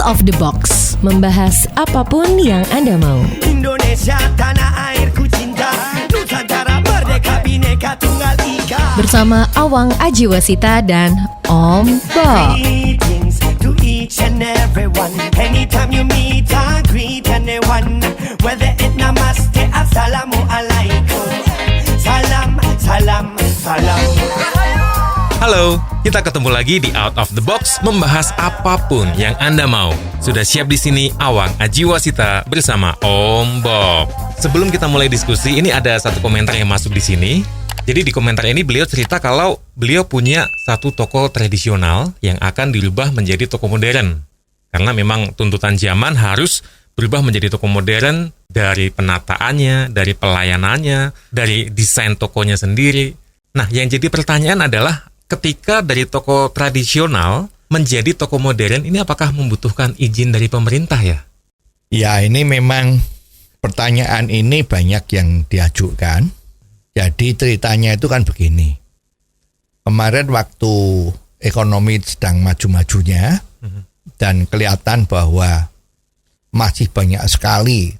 of the Box, membahas apapun yang Anda mau. Indonesia tanah airku cinta, Nusantara merdeka bhinneka tunggal ika. Bersama Awang Ajiwasita dan Om Bob. Greetings to each and everyone. Anytime you meet, I greet anyone. Whether it namaste, assalamu alaikum. Salam, salam, salam. Halo, kita ketemu lagi di Out of the Box, membahas apapun yang Anda mau. Sudah siap di sini Awang Ajiwasita bersama Om Bob. Sebelum kita mulai diskusi, ini ada satu komentar yang masuk di sini. Jadi di komentar ini beliau cerita kalau beliau punya satu toko tradisional yang akan dirubah menjadi toko modern. Karena memang tuntutan zaman harus berubah menjadi toko modern dari penataannya, dari pelayanannya, dari desain tokonya sendiri. Nah, yang jadi pertanyaan adalah ketika dari toko tradisional menjadi toko modern, ini apakah membutuhkan izin dari pemerintah ya? Ya, ini memang pertanyaan ini banyak yang diajukan. Jadi ceritanya itu kan begini. Kemarin waktu ekonomi sedang maju-majunya dan kelihatan bahwa masih banyak sekali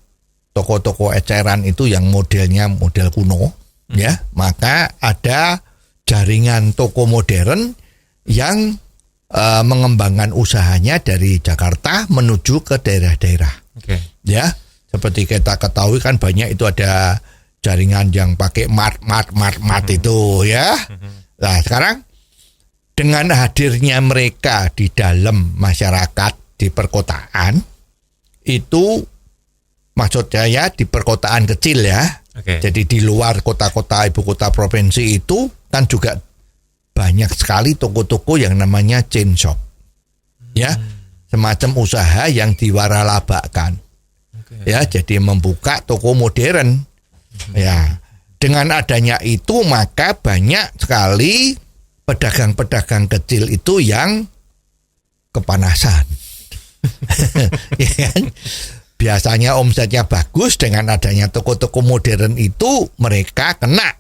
toko-toko eceran itu yang modelnya model kuno, ya, maka ada jaringan toko modern yang mengembangkan usahanya dari Jakarta menuju ke daerah-daerah. Ya, seperti kita ketahui kan banyak itu ada jaringan yang pakai mart itu ya. Nah, sekarang dengan hadirnya mereka di dalam masyarakat di perkotaan itu, maksud saya di perkotaan kecil ya. Jadi di luar kota-kota ibu kota provinsi itu kan juga banyak sekali toko-toko yang namanya chain shop. Ya, semacam usaha yang diwaralabakan. Ya, jadi membuka toko modern. Ya, dengan adanya itu maka banyak sekali pedagang-pedagang kecil itu yang kepanasan. Ya kan? Biasanya omsetnya bagus, dengan adanya toko-toko modern itu mereka kena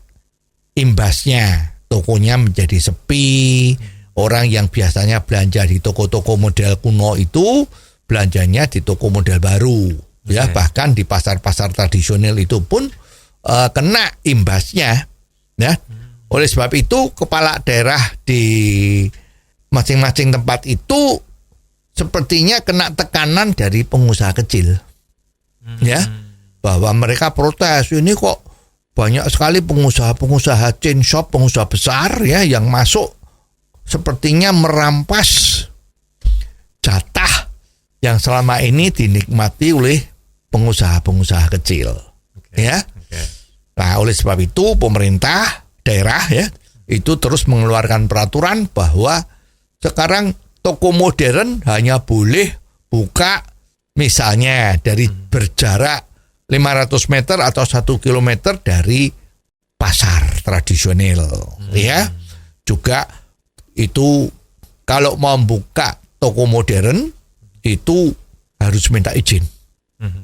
imbasnya. Tokonya menjadi sepi. Orang yang biasanya belanja di toko-toko model kuno itu belanjanya di toko model baru. Ya, bahkan di pasar-pasar tradisional itu pun kena imbasnya. Ya. Oleh sebab itu kepala daerah di masing-masing tempat itu sepertinya kena tekanan dari pengusaha kecil. Ya, bahwa mereka protes, ini kok banyak sekali pengusaha-pengusaha chain shop, pengusaha besar ya yang masuk sepertinya merampas jatah yang selama ini dinikmati oleh pengusaha-pengusaha kecil. Ya. Nah, oleh sebab itu pemerintah daerah ya itu terus mengeluarkan peraturan bahwa sekarang toko modern hanya boleh buka misalnya dari berjarak 500 meter atau 1 kilometer dari pasar tradisional. Ya, juga itu kalau mau buka toko modern itu harus minta izin.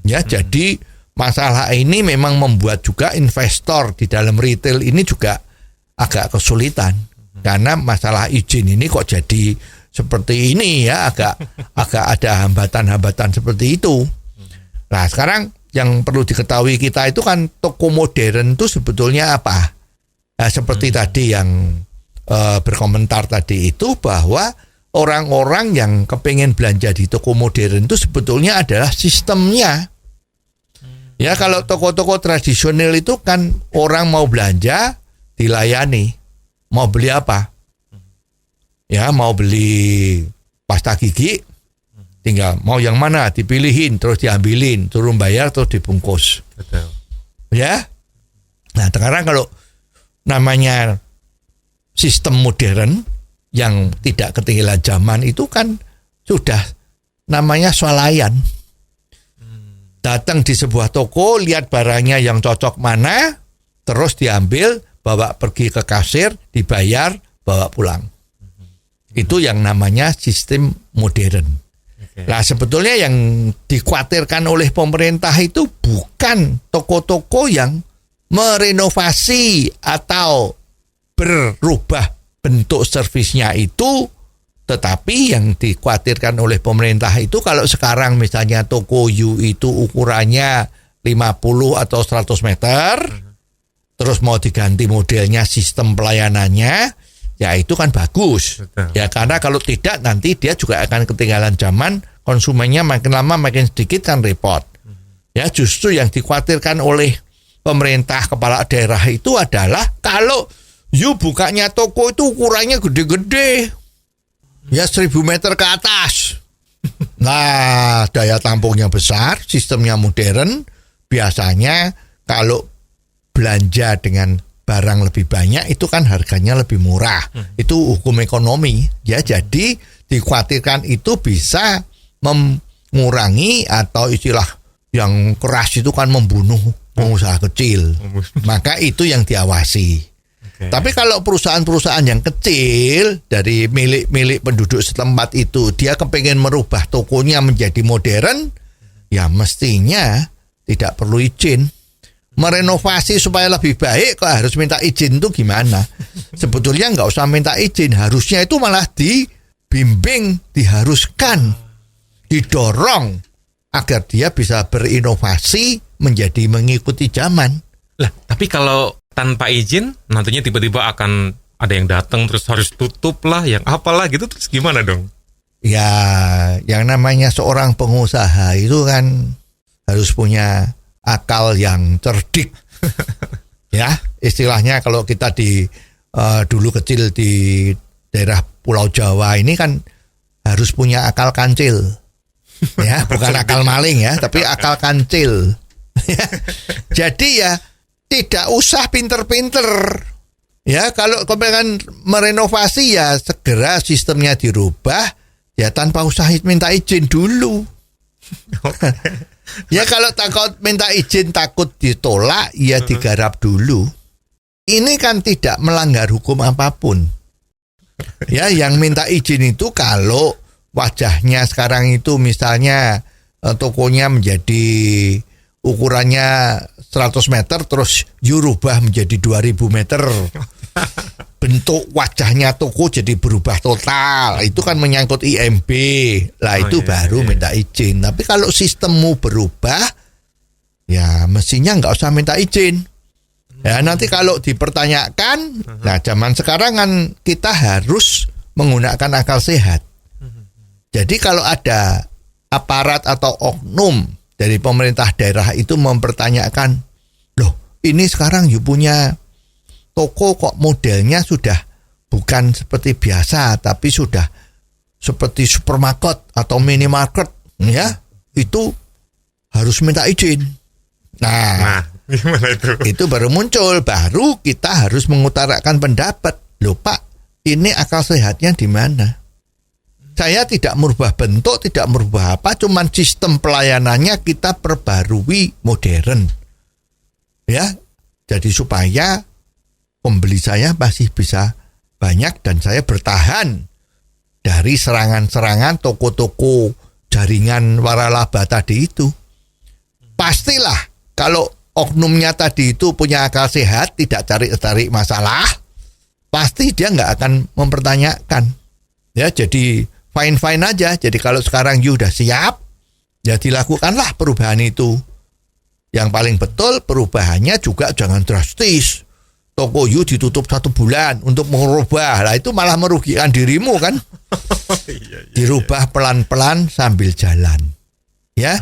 Ya, jadi masalah ini memang membuat juga investor di dalam retail ini juga agak kesulitan. Karena masalah izin ini kok jadi seperti ini ya, agak ada hambatan-hambatan seperti itu. Nah, sekarang yang perlu diketahui kita itu kan toko modern itu sebetulnya apa? Nah, seperti tadi yang berkomentar tadi itu bahwa orang-orang yang kepengen belanja di toko modern itu sebetulnya adalah sistemnya. Ya, kalau toko-toko tradisional itu kan orang mau belanja dilayani. Mau beli apa? Ya, mau beli pasta gigi, tinggal mau yang mana dipilihin, terus diambilin, turun bayar terus dibungkus. Betul. Ya. Nah, sekarang kalau namanya sistem modern yang tidak ketinggalan zaman itu kan sudah namanya swalayan. Datang di sebuah toko, lihat barangnya yang cocok mana, terus diambil, bawa pergi ke kasir, dibayar, bawa pulang. Itu yang namanya sistem modern. Nah, sebetulnya yang dikhawatirkan oleh pemerintah itu bukan toko-toko yang merenovasi atau berubah bentuk servisnya itu Tetapi yang dikhawatirkan oleh pemerintah itu kalau sekarang misalnya toko U itu ukurannya 50 atau 100 meter, terus mau diganti modelnya, sistem pelayanannya, ya itu kan bagus. Betul. Ya karena kalau tidak nanti dia juga akan ketinggalan zaman, konsumennya makin lama makin sedikit kan repot. Ya justru yang dikhawatirkan oleh pemerintah kepala daerah itu adalah kalau U bukanya toko itu ukurannya gede-gede. Ya 1000 meter ke atas. Nah, daya tampungnya besar, sistemnya modern. Biasanya kalau belanja dengan barang lebih banyak itu kan harganya lebih murah. Itu hukum ekonomi. Ya, jadi dikhawatirkan itu bisa mengurangi atau istilah yang keras itu kan membunuh pengusaha kecil. Maka itu yang diawasi. Tapi kalau perusahaan-perusahaan yang kecil dari milik penduduk setempat itu dia kepengen merubah tokonya menjadi modern, ya mestinya tidak perlu izin. Merenovasi supaya lebih baik kok harus minta izin tuh gimana? Sebetulnya nggak usah minta izin, harusnya itu malah dibimbing, diharuskan, didorong agar dia bisa berinovasi menjadi mengikuti zaman. Lah, tapi kalau tanpa izin, nantinya tiba-tiba akan ada yang datang terus harus tutup lah, yang apalah gitu, terus gimana dong? Ya, yang namanya seorang pengusaha itu kan harus punya akal yang cerdik. Ya, istilahnya kalau kita dulu kecil di daerah Pulau Jawa ini kan harus punya akal kancil. Ya, bukan akal maling ya, tapi akal kancil. Jadi ya tidak usah pinter-pinter. Ya, kalau kepengen merenovasi ya segera sistemnya dirubah ya tanpa usah minta izin dulu. Ya kalau takut minta izin takut ditolak ya digarap dulu. Ini kan tidak melanggar hukum apapun. Ya, yang minta izin itu kalau wajahnya sekarang itu misalnya tokonya menjadi ukurannya 100 meter terus rubah menjadi 2000 meter. Bentuk wajahnya toko jadi berubah total. Itu kan menyangkut IMB. Lah itu baru minta izin. Tapi kalau sistemmu berubah ya mestinya nggak usah minta izin. Ya nanti kalau dipertanyakan, nah zaman sekarang kan kita harus menggunakan akal sehat. Jadi kalau ada aparat atau oknum dari pemerintah daerah itu mempertanyakan, loh ini sekarang you punya toko kok modelnya sudah bukan seperti biasa tapi sudah seperti supermarket atau minimarket, ya itu harus minta izin. Nah gimana itu? Itu baru muncul, baru kita harus mengutarakan pendapat. Loh Pak, ini akal sehatnya di mana? Saya tidak merubah bentuk, tidak merubah apa, cuman sistem pelayanannya kita perbarui modern. Ya, jadi supaya pembeli saya masih bisa banyak dan saya bertahan dari serangan-serangan toko-toko jaringan waralaba tadi itu. Pastilah kalau oknumnya tadi itu punya akal sehat, tidak cari-cari masalah, pasti dia nggak akan mempertanyakan. Ya, jadi fine-fine aja. Jadi kalau sekarang you udah siap, ya dilakukanlah perubahan itu. Yang paling betul perubahannya juga jangan drastis. Toko you ditutup 1 bulan untuk merubah. Lah itu malah merugikan dirimu kan. Dirubah pelan-pelan sambil jalan. Ya.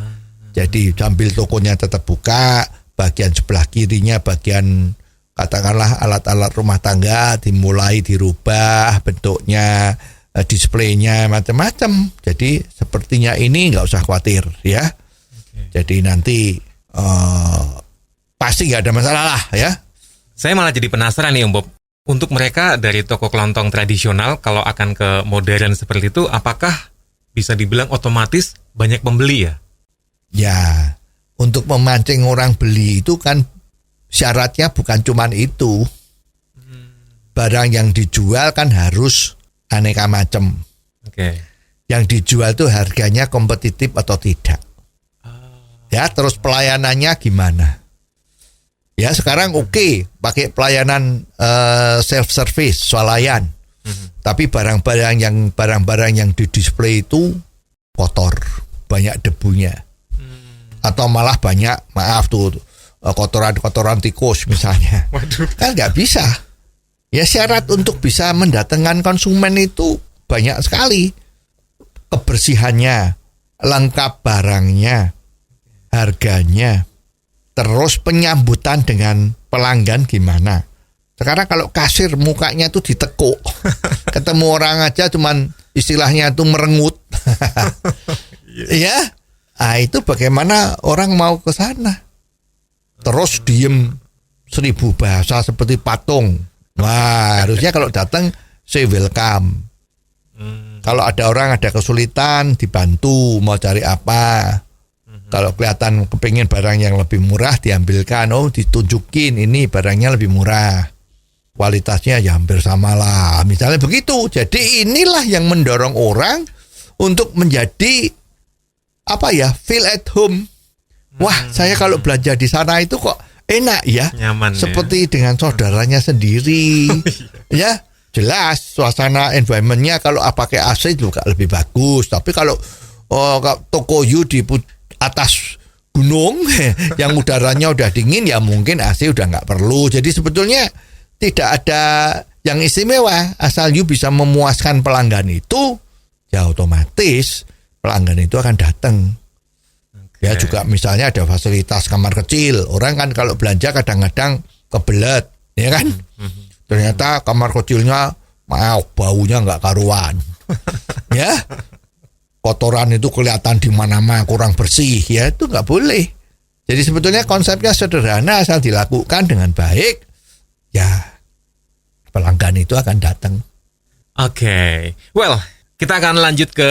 Jadi sambil tokonya tetap buka, bagian sebelah kirinya bagian katakanlah alat-alat rumah tangga dimulai dirubah bentuknya, displaynya macam-macam. Jadi sepertinya ini nggak usah khawatir ya. Jadi nanti pasti nggak ada masalah lah ya. Saya malah jadi penasaran nih Om Bob. Untuk mereka dari toko kelontong tradisional kalau akan ke modern seperti itu, apakah bisa dibilang otomatis banyak pembeli ya? Ya, untuk memancing orang beli itu kan syaratnya bukan cuman itu. Barang yang dijual kan harus aneka macam. Yang dijual tuh harganya kompetitif atau tidak. Ya, terus pelayanannya gimana? Ya, sekarang oke, pakai pelayanan self service, swalayan. Tapi barang-barang yang di display itu kotor, banyak debunya. Atau malah banyak, maaf tuh, kotoran tikus misalnya. Waduh. Kan nggak bisa. Ya syarat untuk bisa mendatangkan konsumen itu banyak sekali. Kebersihannya, lengkap barangnya, harganya, terus penyambutan dengan pelanggan gimana. Sekarang kalau kasir mukanya tuh ditekuk, ketemu orang aja cuman istilahnya tuh merengut. Ya, itu bagaimana orang mau ke sana? Terus diem 1000 bahasa seperti patung. Wah, harusnya kalau datang say welcome. Kalau ada orang ada kesulitan dibantu, mau cari apa. Kalau kelihatan kepingin barang yang lebih murah diambilkan, ditunjukin ini barangnya lebih murah. Kualitasnya ya hampir sama lah. Misalnya begitu. Jadi inilah yang mendorong orang untuk menjadi feel at home. Wah, saya kalau belanja di sana itu kok enak ya. Nyaman seperti dengan saudaranya sendiri. Ya, jelas suasana environment-nya kalau pakai AC juga lebih bagus. Tapi kalau toko you di atas gunung yang udaranya udah dingin, ya mungkin AC udah nggak perlu. Jadi sebetulnya tidak ada yang istimewa, asal you bisa memuaskan pelanggan itu, ya otomatis pelanggan itu akan datang. Ya juga misalnya ada fasilitas kamar kecil, orang kan kalau belanja kadang-kadang kebelet, ya kan? Ternyata kamar kecilnya, baunya nggak karuan, ya, kotoran itu kelihatan di mana-mana, kurang bersih, ya itu nggak boleh. Jadi sebetulnya konsepnya sederhana, asal dilakukan dengan baik, ya pelanggan itu akan datang. Oke. Well, kita akan lanjut ke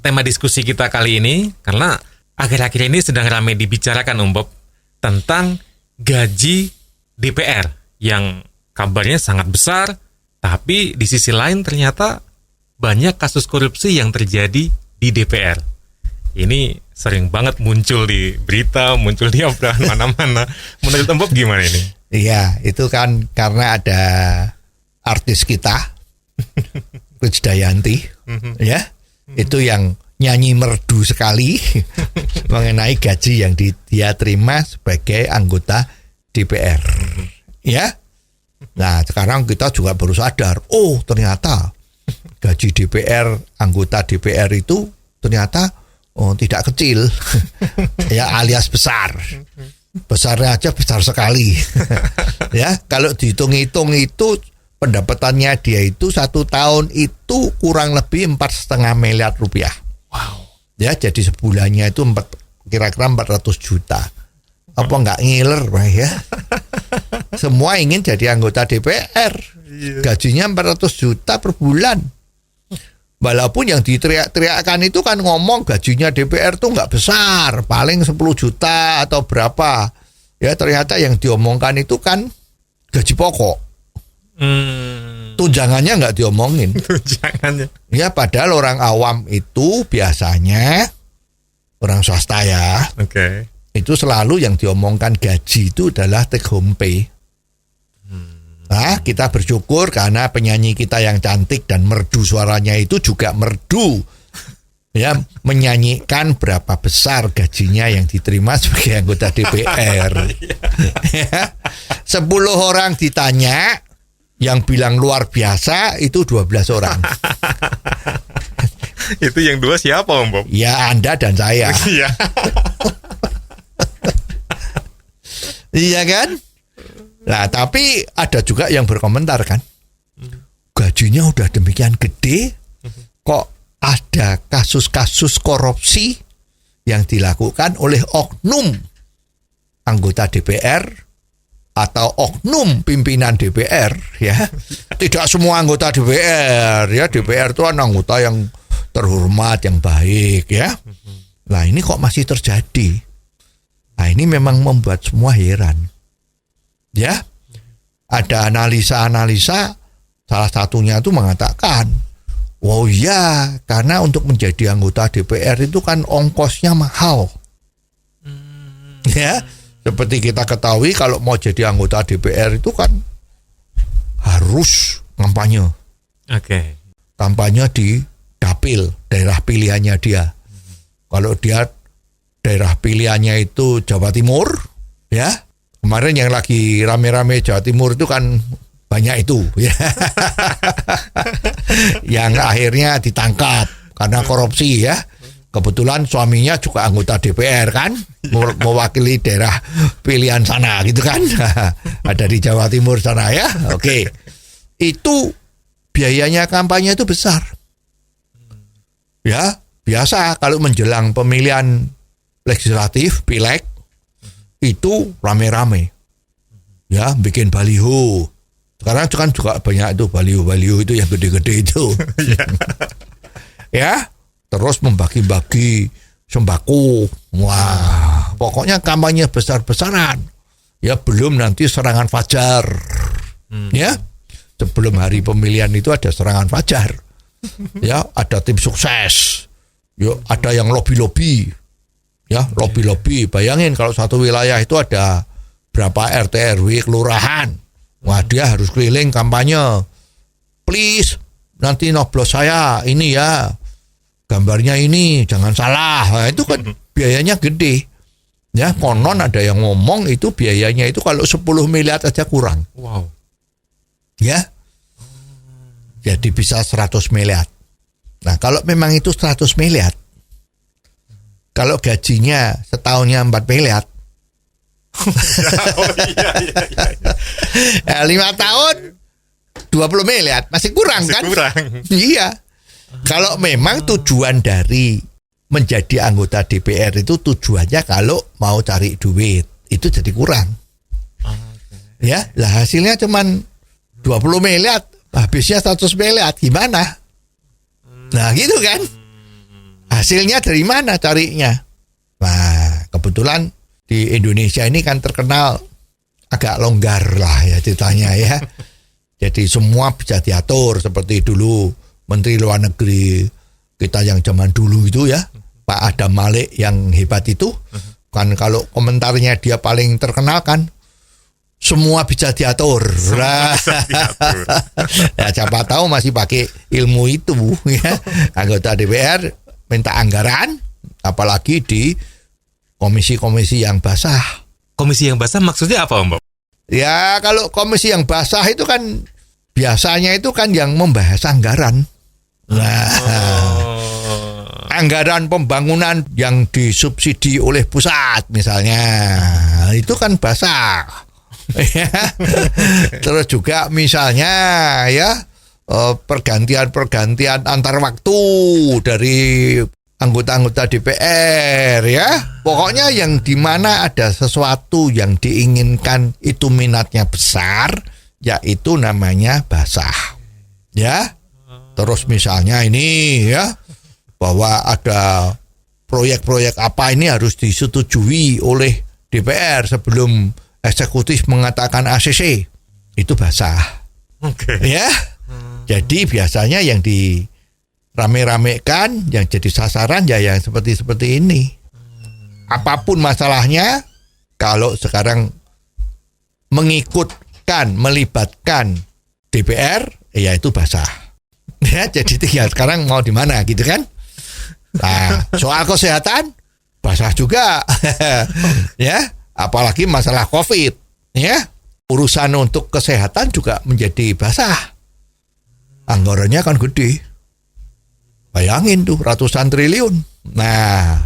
tema diskusi kita kali ini karena akhir-akhir ini sedang ramai dibicarakan Om Bob tentang gaji DPR yang kabarnya sangat besar, tapi di sisi lain ternyata banyak kasus korupsi yang terjadi di DPR. Ini sering banget muncul di berita, muncul di obrolan mana-mana. Menurut Om Bob gimana ini? Iya, itu kan karena ada artis kita, Krisdayanti, ya, itu yang nyanyi merdu sekali mengenai gaji yang dia terima sebagai anggota DPR, ya. Nah, sekarang kita juga baru sadar, ternyata gaji DPR, anggota DPR itu ternyata tidak kecil, ya alias besar. Besarnya aja besar sekali. Ya, kalau dihitung-hitung itu pendapatannya dia itu 1 tahun itu kurang lebih 4,5 miliar rupiah. Wow. Ya, jadi sebulannya itu kira-kira 400 juta. Apa nggak ngiler, Pak ya? Semua ingin jadi anggota DPR. Gajinya 400 juta per bulan. Walaupun yang diteriak-teriakkan itu kan ngomong gajinya DPR tuh nggak besar, paling 10 juta atau berapa. Ya ternyata yang diomongkan itu kan gaji pokok. Tunjangannya nggak diomongin. Tunjangannya. Ya padahal orang awam itu biasanya orang swasta ya. Oke. Itu selalu yang diomongkan gaji itu adalah take home pay. Nah, kita bersyukur karena penyanyi kita yang cantik dan merdu suaranya itu juga merdu. Ya, menyanyikan berapa besar gajinya yang diterima sebagai anggota DPR. Ya, 10 orang ditanya, yang bilang luar biasa itu 12 orang. Itu yang 2 siapa Om Bob? Ya, Anda dan saya. Iya. Iya kan? Nah, tapi ada juga yang berkomentar kan, gajinya udah demikian gede, kok ada kasus-kasus korupsi yang dilakukan oleh oknum anggota DPR atau oknum pimpinan DPR, ya. Tidak semua anggota DPR, ya. DPR itu kan anggota yang terhormat, yang baik, ya. Nah, ini kok masih terjadi? Nah, ini memang membuat semua heran. Ya, ada analisa-analisa, salah satunya itu mengatakan, wow ya, karena untuk menjadi anggota DPR itu kan ongkosnya mahal. Ya, seperti kita ketahui kalau mau jadi anggota DPR itu kan harus kampanye. Oke. kampanye di dapil, daerah pilihannya dia. Kalau dia daerah pilihannya itu Jawa Timur, ya. Kemarin yang lagi rame-rame Jawa Timur itu kan banyak itu, ya. Yang akhirnya ditangkap karena korupsi, ya. Kebetulan suaminya juga anggota DPR kan, mewakili daerah pilihan sana gitu kan. Ada di Jawa Timur sana, ya. Oke. Itu biayanya kampanye itu besar. Ya, biasa kalau menjelang pemilihan legislatif, pileg, itu rame-rame. Ya, bikin baliho. Sekarang kan juga banyak itu baliho-baliho itu yang gede-gede itu. Ya, terus membagi-bagi sembako. Wah, pokoknya kampanye besar-besaran. Ya, belum nanti serangan fajar. Ya, sebelum hari pemilihan itu ada serangan fajar. Ya, ada tim sukses. Ya, ada yang lobby-lobby. Ya, lobby-lobby. Bayangin kalau satu wilayah itu ada berapa RT RW kelurahan. Wah, dia harus keliling kampanye. Please, nanti noblos saya ini ya. Gambarnya ini, jangan salah. Nah, itu kan biayanya gede. Ya, konon ada yang ngomong itu biayanya itu kalau 10 miliar aja kurang. Wow. Ya. Jadi bisa 100 miliar. Nah, kalau memang itu 100 miliar, kalau gajinya setahunnya 4 miliar, 5 tahun 20 miliar, masih kurang kan? Kurang. Iya. Kalau memang tujuan dari menjadi anggota DPR itu tujuannya kalau mau cari duit, itu jadi kurang. Ya, lah hasilnya cuman 20 miliar. Habisnya 100 miliar, gimana? Nah gitu kan. Hasilnya dari mana carinya? Nah, kebetulan di Indonesia ini kan terkenal agak longgar lah ya ceritanya ya. Jadi semua bisa diatur seperti dulu Menteri Luar Negeri kita yang zaman dulu itu ya, Pak Adam Malik yang hebat itu. Kan kalau komentarnya dia paling terkenal kan, semua bisa diatur. Nah, ya, siapa tahu masih pakai ilmu itu ya. Anggota DPR minta anggaran, apalagi di komisi-komisi yang basah. Komisi yang basah maksudnya apa, Om Bob? Ya, kalau komisi yang basah itu kan biasanya itu kan yang membahas anggaran. Nah, anggaran pembangunan yang disubsidi oleh pusat misalnya, itu kan basah. Terus juga misalnya ya pergantian antar waktu dari anggota-anggota DPR ya. Pokoknya yang dimana ada sesuatu yang diinginkan itu minatnya besar, yaitu namanya basah. Ya. Terus misalnya ini ya, bahwa ada proyek-proyek apa ini harus disetujui oleh DPR sebelum eksekutif mengatakan ACC, itu basah. Oke. Ya. Jadi biasanya yang dirame-ramekan, yang jadi sasaran ya yang seperti ini. Apapun masalahnya, kalau sekarang melibatkan DPR, ya itu basah. Ya, jadi tinggal sekarang mau di mana gitu kan? Nah, soal kesehatan basah juga. Ya. Apalagi masalah COVID, ya, urusan untuk kesehatan juga menjadi basah. Anggarannya kan gede, bayangin tuh ratusan triliun. Nah,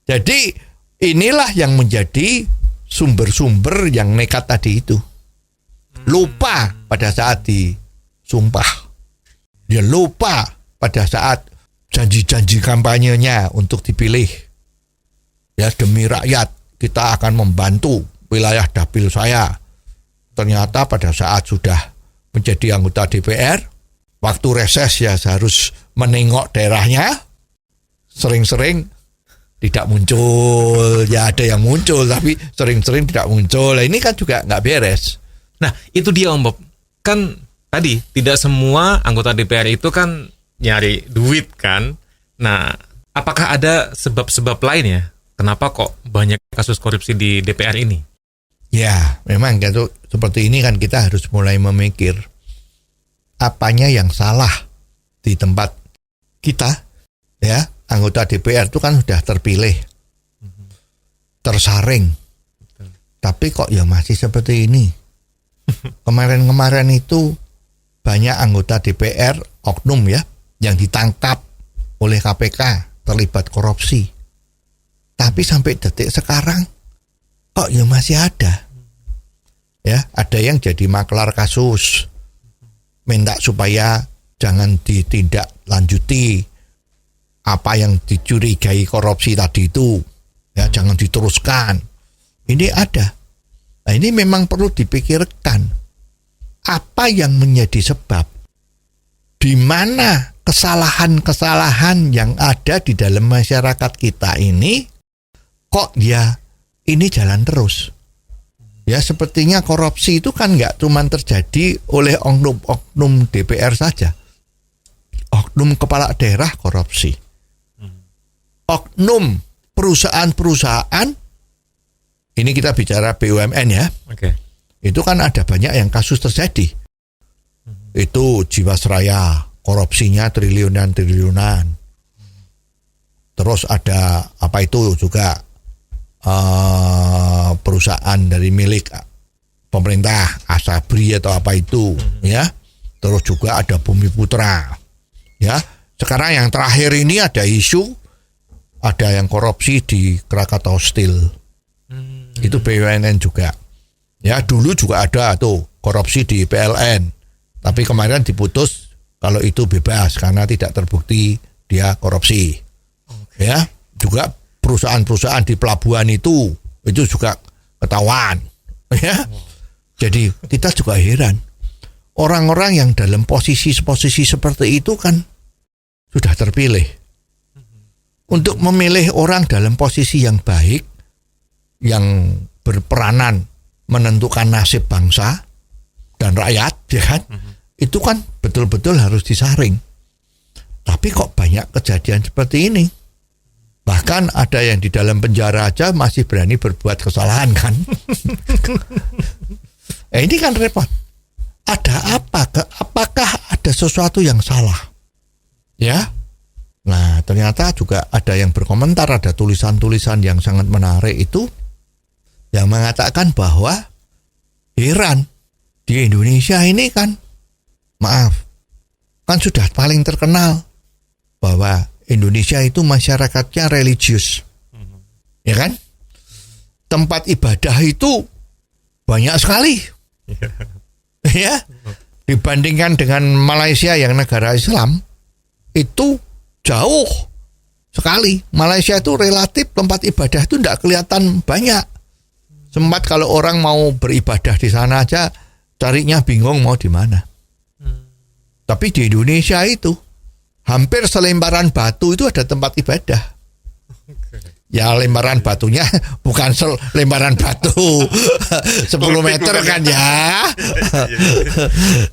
jadi inilah yang menjadi sumber-sumber yang nekat tadi itu. Lupa pada saat disumpah, dia lupa pada saat janji-janji kampanyenya untuk dipilih. Ya, demi rakyat kita akan membantu wilayah dapil saya. Ternyata pada saat sudah menjadi anggota DPR, waktu reses ya harus menengok daerahnya, sering-sering tidak muncul. Ya ada yang muncul, tapi sering-sering tidak muncul. Nah, ini kan juga nggak beres. Nah, itu dia Om Bob. Kan tadi tidak semua anggota DPR itu kan nyari duit kan. Nah, apakah ada sebab-sebab lain ya? Kenapa kok banyak kasus korupsi di DPR ini? Ya, memang gitu, seperti ini kan kita harus mulai memikir apanya yang salah di tempat kita, ya, anggota DPR itu kan sudah terpilih, tersaring. Tapi kok ya masih seperti ini. Kemarin-kemarin itu banyak anggota DPR, oknum ya, yang ditangkap oleh KPK terlibat korupsi. Tapi sampai detik sekarang kok ya masih ada. Ya, ada yang jadi maklar kasus, minta supaya jangan ditindaklanjuti apa yang dicurigai korupsi tadi itu, ya, jangan diteruskan. Ini ada. Nah, ini memang perlu dipikirkan apa yang menjadi sebab, di mana kesalahan-kesalahan yang ada di dalam masyarakat kita ini kok ya ini jalan terus. Ya, sepertinya korupsi itu kan nggak cuma terjadi oleh oknum DPR saja. Oknum kepala daerah korupsi. Oknum perusahaan-perusahaan, ini kita bicara BUMN ya. Oke. Itu kan ada banyak yang kasus terjadi. Itu Jiwasraya, korupsinya triliunan. Terus ada apa itu juga perusahaan dari milik pemerintah, Asabri atau apa itu, ya. Terus juga ada Bumi Putra, ya. Sekarang yang terakhir ini ada isu, ada yang korupsi di Krakatau Steel, itu BUMN juga, ya. Dulu juga ada tuh korupsi di PLN, tapi kemarin diputus kalau itu bebas karena tidak terbukti dia korupsi, ya. Juga perusahaan-perusahaan di pelabuhan itu juga ketahuan, ya. Jadi kita juga heran, orang-orang yang dalam posisi-posisi seperti itu kan sudah terpilih. Untuk memilih orang dalam posisi yang baik, yang berperanan menentukan nasib bangsa dan rakyat, ya kan? Itu kan betul-betul harus disaring. Tapi kok banyak kejadian seperti ini? Bahkan ada yang di dalam penjara aja masih berani berbuat kesalahan kan. Ini kan repot. Ada apa? Apakah ada sesuatu yang salah? Ya. Nah, ternyata juga ada yang berkomentar, ada tulisan-tulisan yang sangat menarik itu yang mengatakan bahwa heran, di Indonesia ini kan, maaf, kan sudah paling terkenal bahwa Indonesia itu masyarakatnya religius, ya kan? Tempat ibadah itu banyak sekali, ya. Dibandingkan dengan Malaysia yang negara Islam, itu jauh sekali. Malaysia itu relatif tempat ibadah itu tidak kelihatan banyak. Sempat kalau orang mau beribadah di sana aja, carinya bingung mau di mana. Tapi di Indonesia itu hampir selembaran batu itu ada tempat ibadah. Ya, lembaran batunya bukan lembaran batu 10 meter kan ya.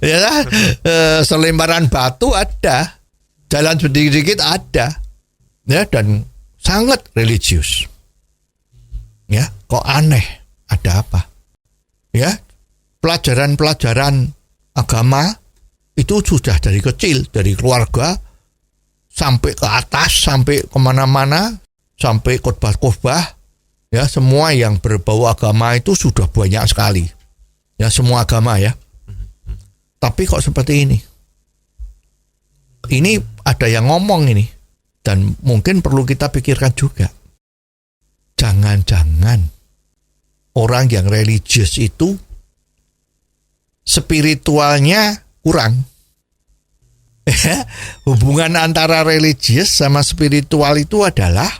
Ya, selembaran batu ada. Jalan sedikit-sedikit ada. Ya, dan sangat religius. Ya, kok aneh? Ada apa? Ya, pelajaran-pelajaran agama itu sudah dari kecil, dari keluarga sampai ke atas, sampai kemana-mana, sampai khotbah-khotbah, ya, semua yang berbau agama itu sudah banyak sekali, ya, semua agama ya. Tapi kok seperti ini? Ini ada yang ngomong ini, dan mungkin perlu kita pikirkan juga. Jangan-jangan orang yang religius itu spiritualnya kurang. Hubungan antara religius sama spiritual itu adalah,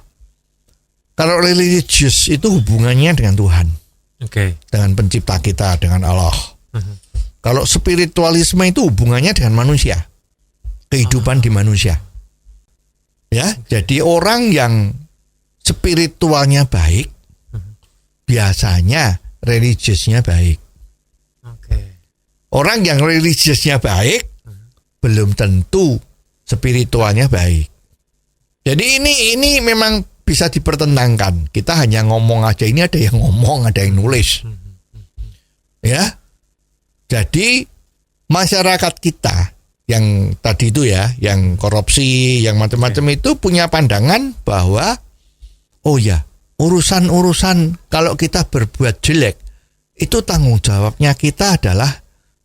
kalau religius itu hubungannya dengan Tuhan, dengan pencipta kita, dengan Allah. Kalau spiritualisme itu hubungannya dengan manusia, kehidupan di manusia. Ya, jadi orang yang spiritualnya baik, biasanya religiusnya baik. Orang yang religiusnya baik, belum tentu spiritualnya baik. Jadi ini memang bisa dipertentangkan. Kita hanya ngomong aja, ini ada yang ngomong, ada yang nulis. Ya. Jadi masyarakat kita yang tadi itu ya, yang korupsi, yang macam-macam itu punya pandangan bahwa oh ya, urusan-urusan kalau kita berbuat jelek itu tanggung jawabnya kita adalah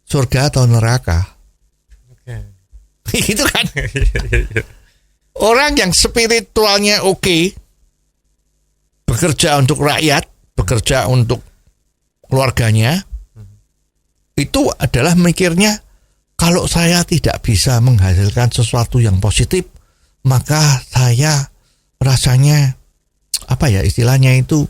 surga atau neraka. Itu kan. Orang yang spiritualnya oke, bekerja untuk rakyat, bekerja untuk keluarganya, itu adalah mikirnya kalau saya tidak bisa menghasilkan sesuatu yang positif, maka saya rasanya apa ya istilahnya itu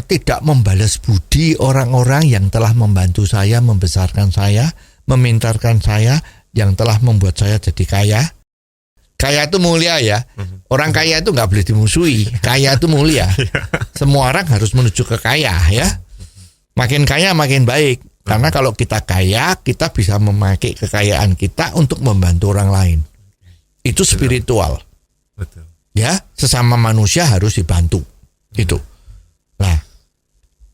tidak membalas budi orang-orang yang telah membantu saya, membesarkan saya, memintarkan saya, yang telah membuat saya jadi kaya. Kaya itu mulia ya. Orang kaya itu nggak boleh dimusuhi. Kaya itu mulia. Semua orang harus menuju ke kaya ya. Makin kaya makin baik. Karena kalau kita kaya, kita bisa memakai kekayaan kita untuk membantu orang lain. Itu spiritual. Betul. Ya, sesama manusia harus dibantu. Gitu. Nah,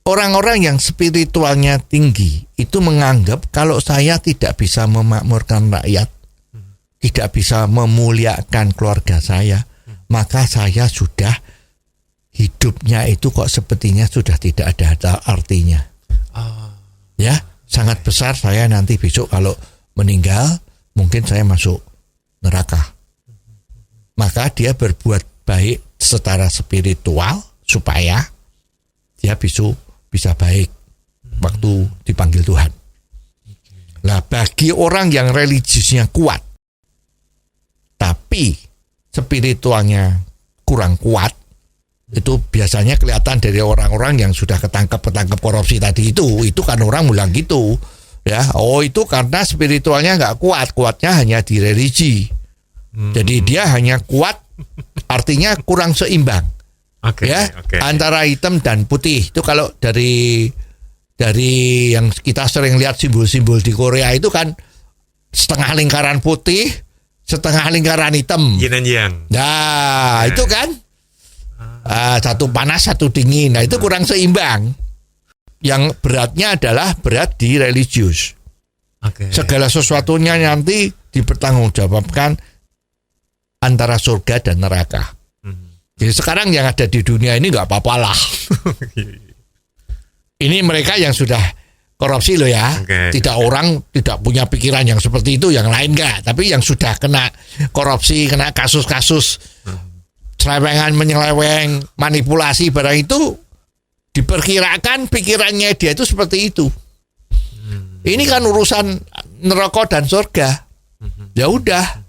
orang-orang yang spiritualnya tinggi itu menganggap kalau saya tidak bisa memakmurkan rakyat, tidak bisa memuliakan keluarga saya, maka saya sudah hidupnya itu kok sepertinya sudah tidak ada artinya. Ya, sangat besar saya nanti besok kalau meninggal, mungkin saya masuk neraka. Maka dia berbuat baik secara spiritual supaya dia bisa baik waktu dipanggil Tuhan. Nah, bagi orang yang religiusnya kuat, tapi spiritualnya kurang kuat, itu biasanya kelihatan dari orang-orang yang sudah ketangkap korupsi tadi itu kan orang bilang gitu ya, oh itu karena spiritualnya nggak kuat, kuatnya hanya di religi, jadi dia hanya kuat artinya kurang seimbang antara hitam dan putih. Itu kalau dari yang kita sering lihat simbol-simbol di Korea itu kan setengah lingkaran putih, setengah lingkaran hitam, yin and yang. Nah itu kan satu panas satu dingin. Nah itu kurang seimbang. Yang beratnya adalah berat di religius. Segala sesuatunya nanti dipertanggungjawabkan antara surga dan neraka. Jadi sekarang yang ada di dunia ini nggak apa-apa lah. Ini mereka yang sudah korupsi loh ya. Tidak orang tidak punya pikiran yang seperti itu, yang lain nggak. Tapi yang sudah kena korupsi, kena kasus-kasus selewengan, menyeleweng, manipulasi barang itu, diperkirakan pikirannya dia itu seperti itu. Ini kan urusan neraka dan surga. Ya udah.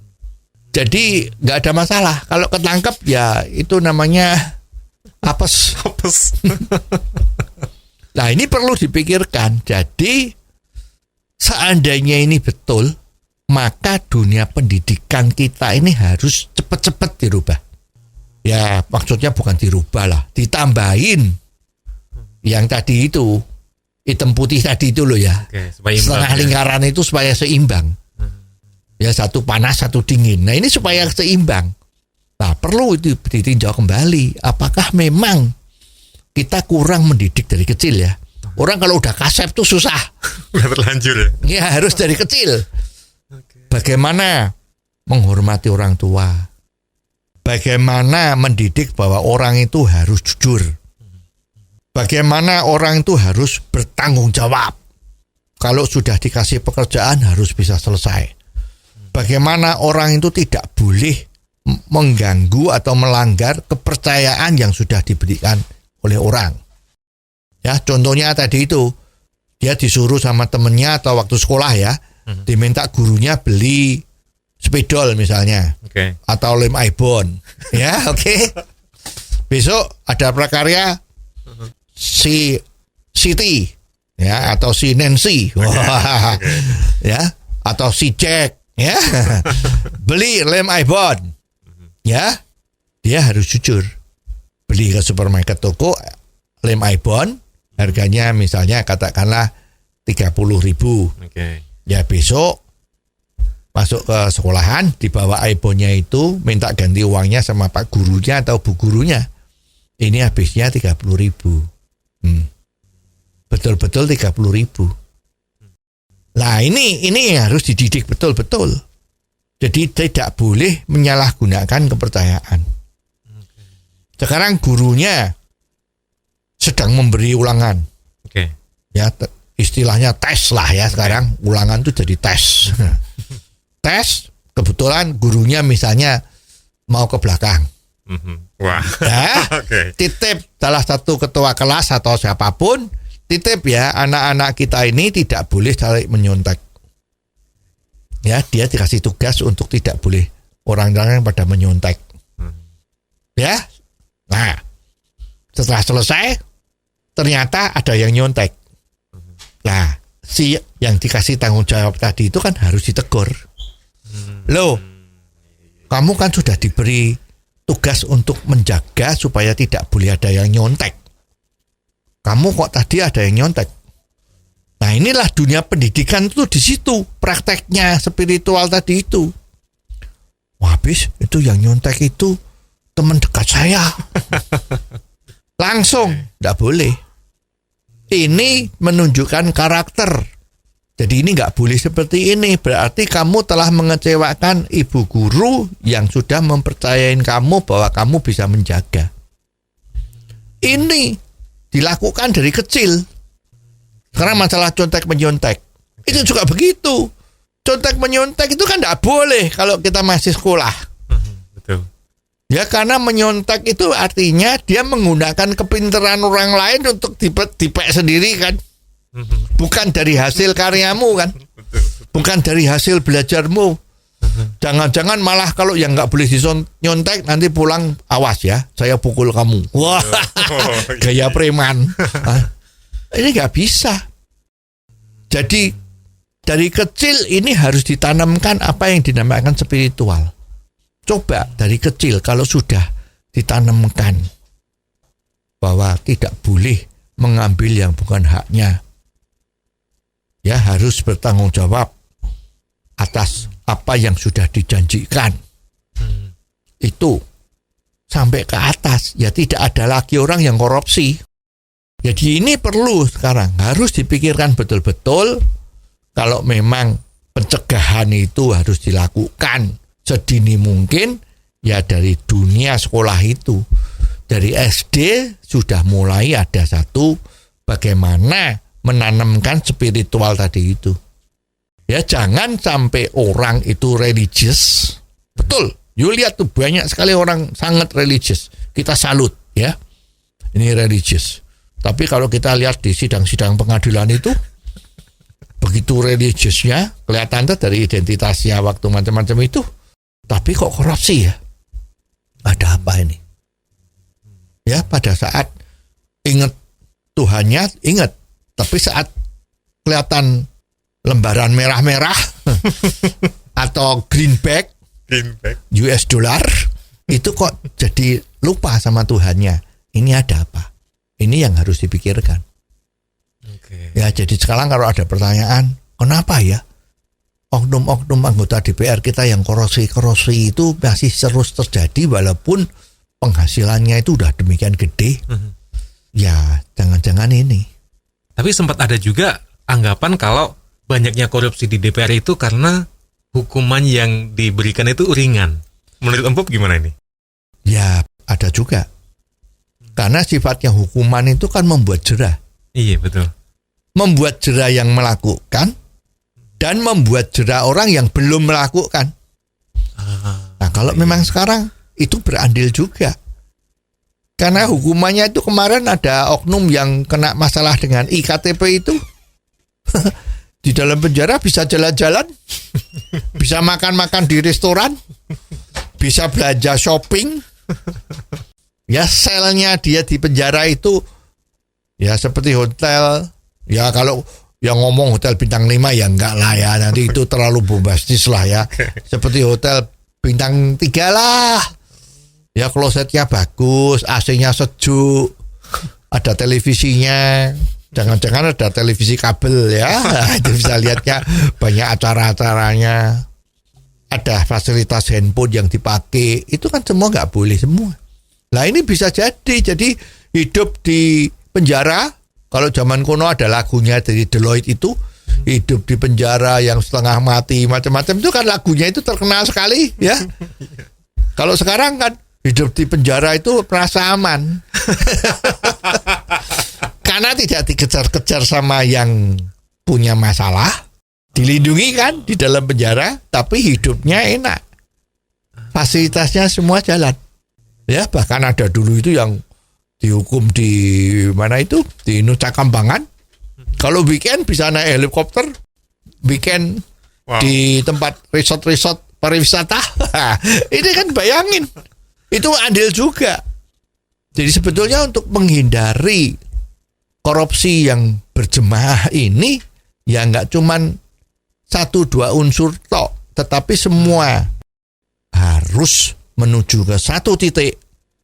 Jadi nggak ada masalah. Kalau ketangkep ya itu namanya apes. Nah ini perlu dipikirkan. Jadi seandainya ini betul, maka dunia pendidikan kita ini harus cepat-cepat dirubah. Ya maksudnya bukan dirubah lah, ditambahin yang tadi itu, hitam putih tadi itu loh ya. Setengah lingkaran itu supaya seimbang. Ya satu panas satu dingin. Nah ini supaya seimbang. Nah perlu itu ditinjau kembali. Apakah memang kita kurang mendidik dari kecil ya? Orang kalau udah kasep tuh susah. Udah terlanjur ya? Ya harus dari kecil. Bagaimana menghormati orang tua? Bagaimana mendidik bahwa orang itu harus jujur? Bagaimana orang itu harus bertanggung jawab? Kalau sudah dikasih pekerjaan harus bisa selesai. Bagaimana orang itu tidak boleh mengganggu atau melanggar kepercayaan yang sudah diberikan oleh orang. Ya, contohnya tadi itu, dia disuruh sama temennya atau waktu sekolah ya, diminta gurunya beli spidol misalnya, atau lem Ibon, ya oke. Besok ada prakarya si Siti, ya atau si Nancy, ya atau si Jack, ya beli lem Ibon, ya dia harus jujur. Beli ke supermarket toko lem Ibon, harganya misalnya katakanlah 30.000. Ya besok masuk ke sekolahan, dibawa Ibonnya itu, minta ganti uangnya sama pak gurunya atau bu gurunya. Ini habisnya 30.000. Betul-betul 30.000. Nah ini yang harus dididik betul-betul. Jadi tidak boleh menyalahgunakan kepercayaan. Sekarang gurunya sedang memberi ulangan. Oke. Ya istilahnya tes lah ya sekarang. Ulangan itu jadi tes. Tes, kebetulan gurunya misalnya mau ke belakang. Wah. Ya, Oke. titip salah satu ketua kelas atau siapapun, titip ya, anak-anak kita ini tidak boleh saling menyontek. Ya, dia dikasih tugas untuk tidak boleh orang-orang pada menyontek. Ya, nah setelah selesai ternyata ada yang nyontek. Nah, si yang dikasih tanggung jawab tadi itu kan harus ditegur. Loh, kamu kan sudah diberi tugas untuk menjaga supaya tidak boleh ada yang nyontek. Kamu kok tadi ada yang nyontek? Nah, inilah dunia pendidikan itu di situ, prakteknya spiritual tadi itu. Wah, habis itu yang nyontek itu teman dekat saya. Langsung, tidak boleh. Ini menunjukkan karakter. Jadi ini nggak boleh seperti ini. Berarti kamu telah mengecewakan ibu guru yang sudah mempercayain kamu bahwa kamu bisa menjaga. Ini dilakukan dari kecil. Sekarang masalah contek menyontek. Itu juga begitu. Contek menyontek itu kan nggak boleh kalau kita masih sekolah. Betul. Ya karena menyontek itu artinya dia menggunakan kepintaran orang lain untuk dipek sendiri kan. Bukan dari hasil karyamu kan. Bukan dari hasil belajarmu. Jangan-jangan malah kalau yang nggak boleh nyontek nanti pulang awas ya, saya pukul kamu. Wah, gaya preman. Ini nggak bisa. Jadi dari kecil ini harus ditanamkan apa yang dinamakan spiritual. Coba dari kecil kalau sudah ditanamkan bahwa tidak boleh mengambil yang bukan haknya. Ya harus bertanggung jawab atas apa yang sudah dijanjikan. Itu sampai ke atas ya tidak ada lagi orang yang korupsi. Jadi ini perlu sekarang harus dipikirkan betul-betul kalau memang pencegahan itu harus dilakukan sedini mungkin ya dari dunia sekolah itu. Dari SD sudah mulai ada satu bagaimana menanamkan spiritual tadi itu. Ya jangan sampai orang itu religius. Betul. You lihat tuh banyak sekali orang sangat religius. Kita salut ya. Ini religius. Tapi kalau kita lihat di sidang-sidang pengadilan itu begitu religiusnya, kelihatan tuh dari identitasnya waktu macam-macam itu. Tapi kok korupsi ya? Ada apa ini? Ya pada saat ingat Tuhannya, ingat. Tapi saat kelihatan lembaran merah-merah atau greenback US dollar itu kok jadi lupa sama Tuhannya. Ini ada apa? Ini yang harus dipikirkan. Okay. Ya jadi sekarang kalau ada pertanyaan, kenapa ya oknum-oknum anggota DPR kita yang korupsi itu masih terus terjadi walaupun penghasilannya itu udah demikian gede? Ya jangan-jangan ini. Tapi sempat ada juga anggapan kalau banyaknya korupsi di DPR itu karena hukuman yang diberikan itu ringan. Menurut Empop gimana ini? Ya ada juga. Karena sifatnya hukuman itu kan membuat jera. Iya betul. Membuat jera yang melakukan dan membuat jera orang yang belum melakukan. Nah kalau memang sekarang itu berandil juga. Karena hukumannya itu kemarin ada oknum yang kena masalah dengan IKTP itu. Di dalam penjara bisa jalan-jalan, bisa makan-makan di restoran, bisa belanja shopping. Ya selnya dia di penjara itu ya seperti hotel. Ya kalau yang ngomong hotel bintang 5 ya enggak lah ya. Nanti itu terlalu bombastis lah ya. Seperti hotel bintang 3 lah. Ya klosetnya bagus, AC-nya sejuk, ada televisinya. Jangan-jangan ada televisi kabel ya. Itu bisa lihatnya banyak acara-acaranya. Ada fasilitas handphone yang dipakai. Itu kan semua nggak boleh semua. Nah ini bisa jadi hidup di penjara. Kalau zaman kuno ada lagunya dari Deloitte itu, hidup di penjara yang setengah mati, macam-macam itu kan lagunya itu terkenal sekali ya. Kalau sekarang kan hidup di penjara itu merasa aman. Karena tidak dikejar-kejar sama yang punya masalah, dilindungi kan di dalam penjara, tapi hidupnya enak. Fasilitasnya semua jalan. Ya, bahkan ada dulu itu yang dihukum di mana itu? Di Nusa Kambangan. Kalau weekend bisa naik helikopter, weekend di tempat resort-resort pariwisata. Ini kan bayangin, itu adil juga. Jadi sebetulnya untuk menghindari korupsi yang berjemaah ini, ya nggak cuman 1-2 unsur tok, tetapi semua harus menuju ke satu titik.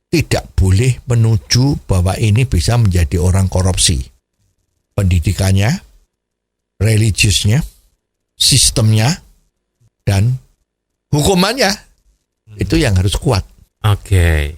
Tidak boleh menuju bahwa ini bisa menjadi orang korupsi. Pendidikannya, religiusnya, sistemnya, dan hukumannya itu yang harus kuat. Oke.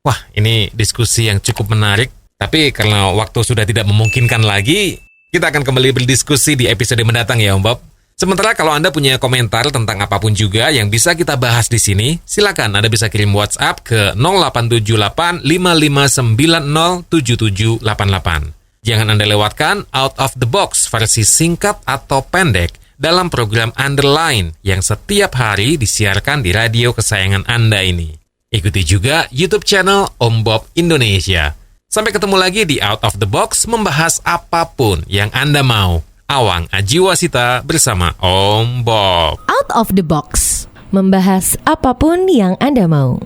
Wah, ini diskusi yang cukup menarik. Tapi karena waktu sudah tidak memungkinkan lagi, kita akan kembali berdiskusi di episode mendatang ya Om Bob. Sementara kalau Anda punya komentar tentang apapun juga yang bisa kita bahas di sini, silakan Anda bisa kirim WhatsApp ke 0878 5590 7788. Jangan Anda lewatkan Out of the Box versi singkat atau pendek dalam program Underline yang setiap hari disiarkan di radio kesayangan Anda ini. Ikuti juga YouTube channel Om Bob Indonesia. Sampai ketemu lagi di Out of the Box membahas apapun yang Anda mau. Awang Ajiwasita bersama Om Bob. Out of the Box, membahas apapun yang Anda mau.